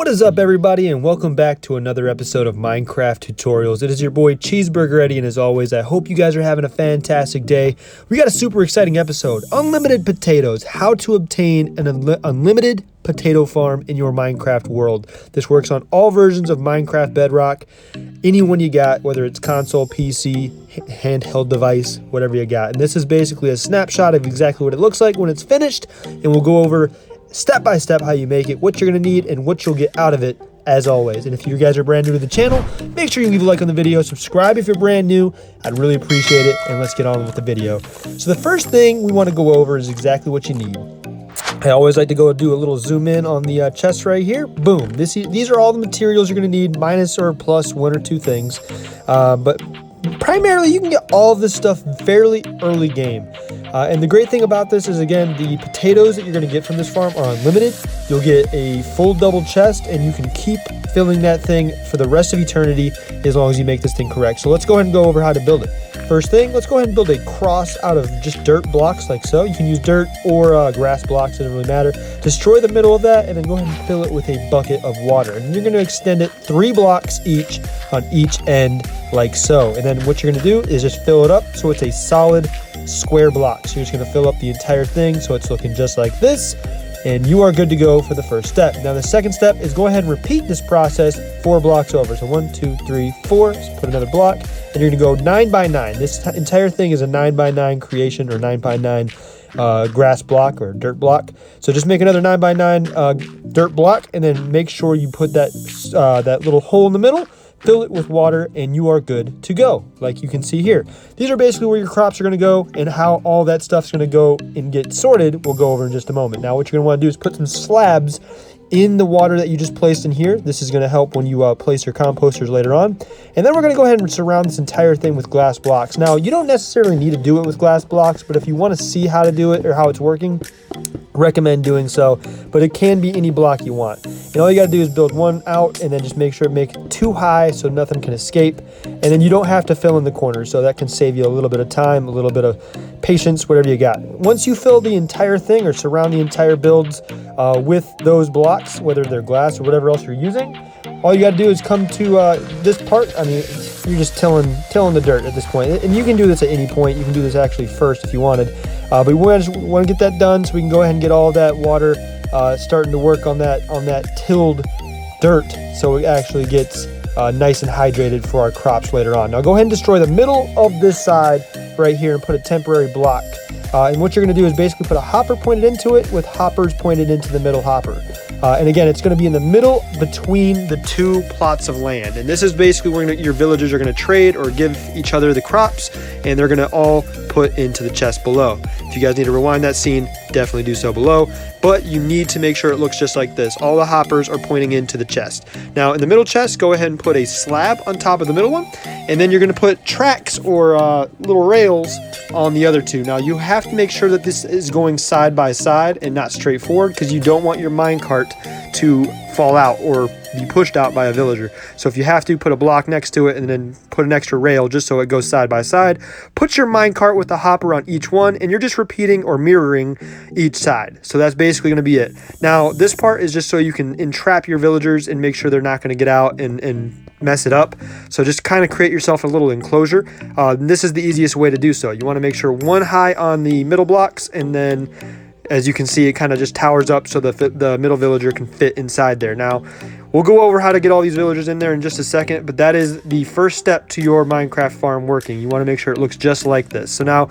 What is up, everybody, and welcome back to another episode of Minecraft Tutorials. It is your boy Cheeseburger Eddie, and as always, I hope you guys are having a fantastic day. We got a super exciting episode, Unlimited Potatoes, how to obtain an unlimited potato farm in your Minecraft world. This works on all versions of Minecraft Bedrock, any one you got, whether it's console, PC, handheld device, whatever you got. And this is basically a snapshot of exactly what it looks like when it's finished, and we'll go over step by step how you make it, what you're going to need, and what you'll get out of it, as always. And if you guys are brand new to the channel, make sure you leave a like on the video, subscribe if you're brand new. I'd really appreciate it, and let's get on with the video. So the first thing we want to go over is exactly what you need. I always like to go do a little zoom in on the chest right here. Boom. These are all the materials you're going to need, minus or plus one or two things. But primarily, you can get all of this stuff fairly early game. And the great thing about this is, again, the potatoes that you're going to get from this farm are unlimited. You'll get a full double chest, and you can keep filling that thing for the rest of eternity as long as you make this thing correct. So let's go ahead and go over how to build it. First thing, let's go ahead and build a cross out of just dirt blocks like so. You can use dirt or grass blocks, it doesn't really matter. Destroy the middle of that, and then go ahead and fill it with a bucket of water. And you're going to extend it 3 blocks each on each end like so. And then what you're going to do is just fill it up so it's a solid square block. So you're just going to fill up the entire thing so it's looking just like this, and you are good to go for the first step. Now the second step is go ahead and repeat this process 4 blocks over. So 1, 2, 3, 4. Just put another block, and you're going to go 9 by 9. This entire thing is a 9 by 9 creation, or 9 by 9 grass block or dirt block. So just make another 9 by 9 dirt block, and then make sure you put that that little hole in the middle. Fill it with water, and you are good to go, like you can see here. These are basically where your crops are going to go, and how all that stuff's going to go and get sorted we'll go over in just a moment. Now what you're going to want to do is put some slabs in the water that you just placed in here. This is going to help when you place your composters later on. And then we're going to go ahead and surround this entire thing with glass blocks. Now, you don't necessarily need to do it with glass blocks, but if you want to see how to do it or how it's working, recommend doing so. But it can be any block you want. And all you got to do is build one out, and then just make sure to make it too high so nothing can escape. And then you don't have to fill in the corners, so that can save you a little bit of time, a little bit of patience, whatever you got. Once you fill the entire thing or surround the entire builds with those blocks, whether they're glass or whatever else you're using, all you got to do is come to this part. I mean, you're just tilling the dirt at this point. And you can do this at any point. You can do this actually first if you wanted. But we want to get that done so we can go ahead and get all of that water starting to work on that tilled dirt, so it actually gets nice and hydrated for our crops later on. Now go ahead and destroy the middle of this side right here and put a temporary block. And what you're going to do is basically put a hopper pointed into it with hoppers pointed into the middle hopper. And again, it's going to be in the middle between the 2 plots of land. And this is basically where your villagers are going to trade or give each other the crops, and they're going to all put into the chest below. If you guys need to rewind that scene, definitely do so below. But you need to make sure it looks just like this. All the hoppers are pointing into the chest. Now in the middle chest, go ahead and put a slab on top of the middle one, and then you're going to put tracks or little rails on the other 2. Now you have to make sure that this is going side by side and not straight forward, because you don't want your minecart to fall out or be pushed out by a villager. So if you have to, put a block next to it and then put an extra rail just so it goes side by side. Put your minecart with a hopper on each one, and you're just repeating or mirroring each side. So that's basically going to be it. Now this part is just so you can entrap your villagers and make sure they're not going to get out and mess it up. So just kind of create yourself a little enclosure. This is the easiest way to do so. You want to make sure one high on the middle blocks, and then as you can see, it kind of just towers up so the middle villager can fit inside there. Now, we'll go over how to get all these villagers in there in just a second, but that is the first step to your Minecraft farm working. You want to make sure it looks just like this. So now,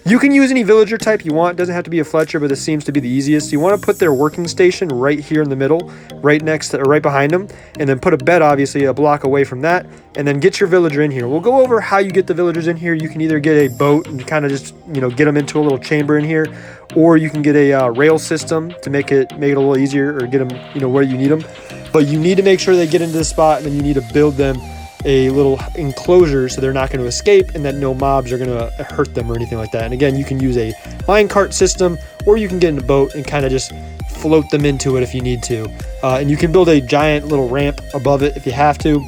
you can use any villager type you want. It doesn't have to be a Fletcher, but this seems to be the easiest. You want to put their working station right here in the middle, right next to, or right behind them, and then put a bed, obviously, a block away from that, and then get your villager in here. We'll go over how you get the villagers in here. You can either get a boat and kind of just, get them into a little chamber in here, or you can get a rail system to make it a little easier, or get them, where you need them. But you need to make sure they get into the spot, and then you need to build them a little enclosure so they're not going to escape, and that no mobs are going to hurt them or anything like that. And again, you can use a minecart system, or you can get in a boat and kind of just float them into it if you need to. And you can build a giant little ramp above it if you have to.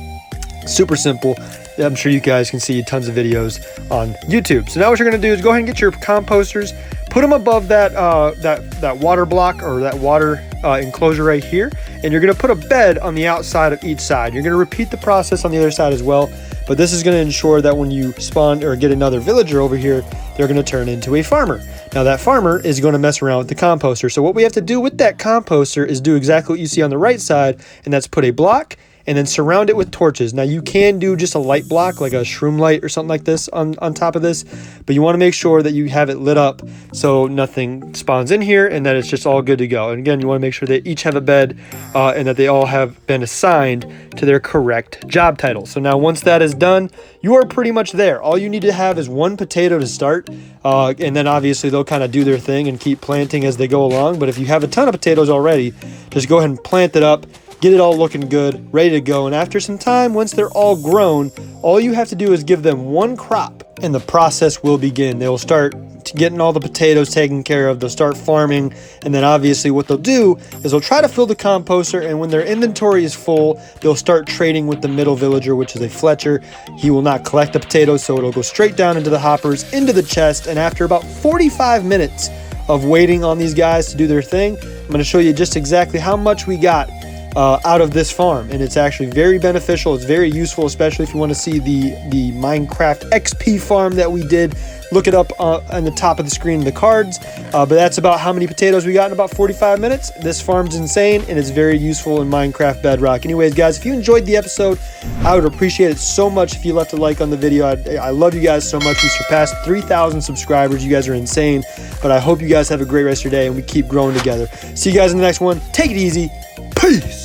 Super simple. I'm sure you guys can see tons of videos on YouTube. So now what you're going to do is go ahead and get your composters, put them above that water block or that water enclosure right here, and you're going to put a bed on the outside of each side. You're going to repeat the process on the other side as well, but this is going to ensure that when you spawn or get another villager over here, they're going to turn into a farmer. Now that farmer is going to mess around with the composter. So what we have to do with that composter is do exactly what you see on the right side, and that's put a block and then surround it with torches. Now you can do just a light block, like a shroom light or something like this on top of this, but you want to make sure that you have it lit up so nothing spawns in here and that it's just all good to go. And again, you want to make sure they each have a bed and that they all have been assigned to their correct job title. So now once that is done, you are pretty much there. All you need to have is one potato to start, and then obviously they'll kind of do their thing and keep planting as they go along. But if you have a ton of potatoes already, just go ahead and plant it up, get it all looking good, ready to go. And after some time, once they're all grown, all you have to do is give them one crop and the process will begin. They will start getting all the potatoes taken care of. They'll start farming, and then obviously what they'll do is they'll try to fill the composter, and when their inventory is full, they'll start trading with the middle villager, which is a Fletcher. He will not collect the potatoes, so it'll go straight down into the hoppers, into the chest, and after about 45 minutes of waiting on these guys to do their thing, I'm going to show you just exactly how much we got out of this farm, and it's actually very beneficial. It's very useful, especially if you want to see the Minecraft XP farm that we did. Look it up on the top of the screen in the cards, but that's about how many potatoes we got in about 45 minutes. This farm's insane, and it's very useful in Minecraft Bedrock. Anyways, guys, if you enjoyed the episode, I would appreciate it so much if you left a like on the video. I love you guys so much. We surpassed 3,000 subscribers. You guys are insane, but I hope you guys have a great rest of your day, and we keep growing together. See you guys in the next one. Take it easy. Peace.